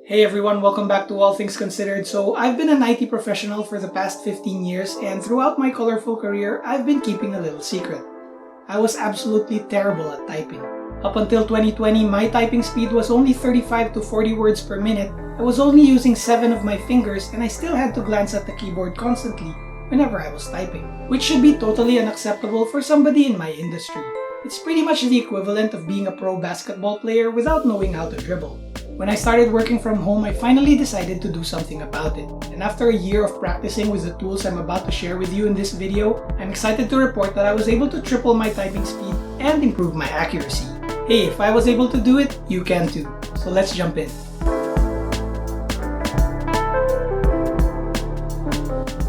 Hey everyone, welcome back to All Things Considered. So I've been an IT professional for the past 15 years and throughout my colorful career, I've been keeping a little secret. I was absolutely terrible at typing. Up until 2020, my typing speed was only 35 to 40 words per minute. I was only using 7 of my fingers and I still had to glance at the keyboard constantly whenever I was typing, which should be totally unacceptable for somebody in my industry. It's pretty much the equivalent of being a pro basketball player without knowing how to dribble. When I started working from home, I finally decided to do something about it. And after a year of practicing with the tools I'm about to share with you in this video, I'm excited to report that I was able to triple my typing speed and improve my accuracy. Hey, if I was able to do it, you can too. So let's jump in.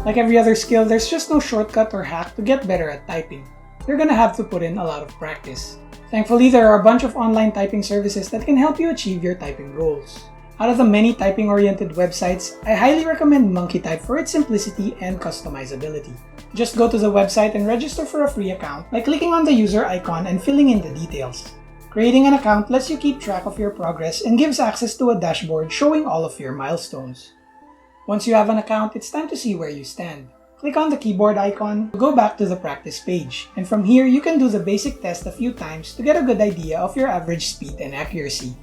Like every other skill, there's just no shortcut or hack to get better at typing. You're gonna have to put in a lot of practice. Thankfully, there are a bunch of online typing services that can help you achieve your typing goals. Out of the many typing-oriented websites, I highly recommend MonkeyType for its simplicity and customizability. Just go to the website and register for a free account by clicking on the user icon and filling in the details. Creating an account lets you keep track of your progress and gives access to a dashboard showing all of your milestones. Once you have an account, it's time to see where you stand. Click on the keyboard icon to go back to the practice page, and from here you can do the basic test a few times to get a good idea of your average speed and accuracy.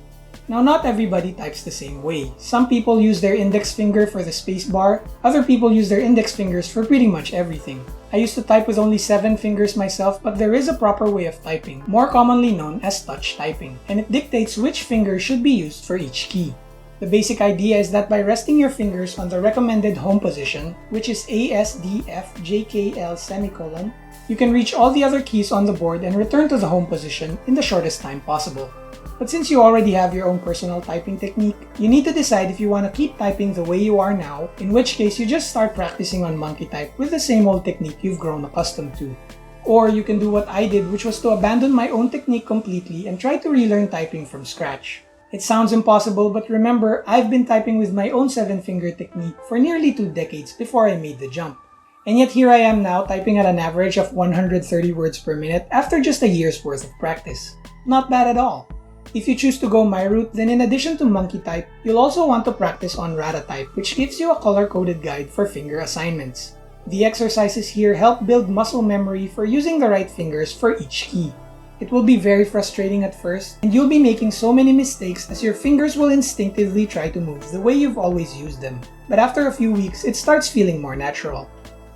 Now, not everybody types the same way. Some people use their index finger for the spacebar, other people use their index fingers for pretty much everything. I used to type with only 7 fingers myself, but there is a proper way of typing, more commonly known as touch typing, and it dictates which finger should be used for each key. The basic idea is that by resting your fingers on the recommended home position, which is ASDFJKL you can reach all the other keys on the board and return to the home position in the shortest time possible. But since you already have your own personal typing technique, you need to decide if you want to keep typing the way you are now, in which case you just start practicing on MonkeyType with the same old technique you've grown accustomed to. Or you can do what I did, which was to abandon my own technique completely and try to relearn typing from scratch. It sounds impossible, but remember, I've been typing with my own 7-finger technique for nearly 2 decades before I made the jump. And yet here I am now typing at an average of 130 words per minute after just a year's worth of practice. Not bad at all. If you choose to go my route, then in addition to MonkeyType, you'll also want to practice on RataType, which gives you a color-coded guide for finger assignments. The exercises here help build muscle memory for using the right fingers for each key. It will be very frustrating at first, and you'll be making so many mistakes as your fingers will instinctively try to move the way you've always used them. But after a few weeks, it starts feeling more natural.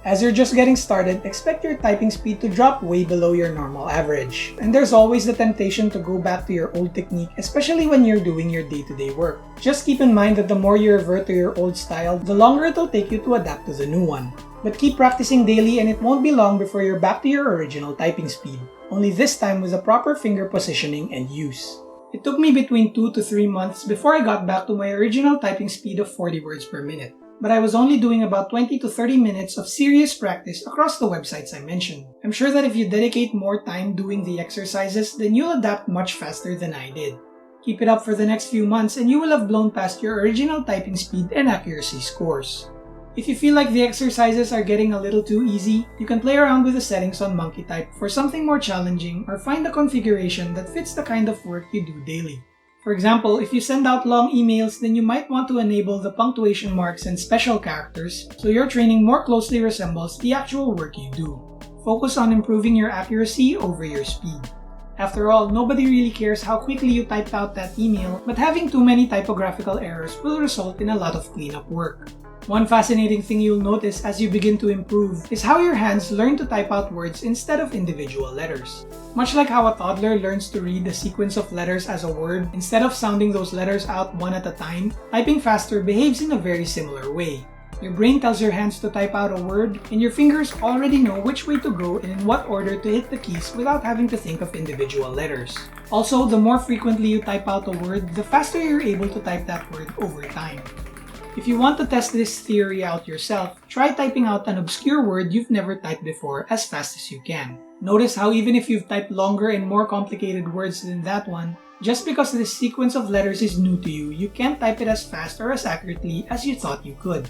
As you're just getting started, expect your typing speed to drop way below your normal average. And there's always the temptation to go back to your old technique, especially when you're doing your day-to-day work. Just keep in mind that the more you revert to your old style, the longer it'll take you to adapt to the new one. But keep practicing daily and it won't be long before you're back to your original typing speed. Only this time with a proper finger positioning and use. It took me between 2 to 3 months before I got back to my original typing speed of 40 words per minute. But I was only doing about 20 to 30 minutes of serious practice across the websites I mentioned. I'm sure that if you dedicate more time doing the exercises, then you'll adapt much faster than I did. Keep it up for the next few months and you will have blown past your original typing speed and accuracy scores. If you feel like the exercises are getting a little too easy, you can play around with the settings on MonkeyType for something more challenging or find a configuration that fits the kind of work you do daily. For example, if you send out long emails, then you might want to enable the punctuation marks and special characters so your training more closely resembles the actual work you do. Focus on improving your accuracy over your speed. After all, nobody really cares how quickly you typed out that email, but having too many typographical errors will result in a lot of cleanup work. One fascinating thing you'll notice as you begin to improve is how your hands learn to type out words instead of individual letters. Much like how a toddler learns to read a sequence of letters as a word instead of sounding those letters out one at a time, typing faster behaves in a very similar way. Your brain tells your hands to type out a word, and your fingers already know which way to go and in what order to hit the keys without having to think of individual letters. Also, the more frequently you type out a word, the faster you're able to type that word over time. If you want to test this theory out yourself, try typing out an obscure word you've never typed before as fast as you can. Notice how even if you've typed longer and more complicated words than that one, just because this sequence of letters is new to you, you can't type it as fast or as accurately as you thought you could.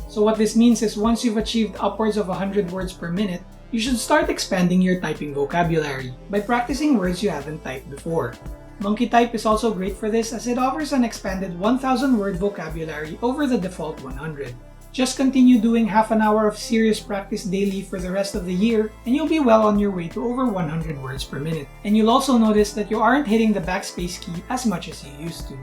So what this means is once you've achieved upwards of 100 words per minute, you should start expanding your typing vocabulary by practicing words you haven't typed before. Monkey Type is also great for this as it offers an expanded 1000 word vocabulary over the default 100. Just continue doing half an hour of serious practice daily for the rest of the year, and you'll be well on your way to over 100 words per minute. And you'll also notice that you aren't hitting the backspace key as much as you used to.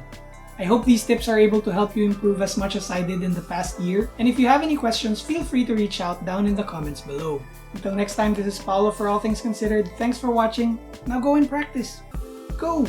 I hope these tips are able to help you improve as much as I did in the past year, and if you have any questions, feel free to reach out down in the comments below. Until next time, this is Paolo for All Things Considered. Thanks for watching. Now go and practice. Go!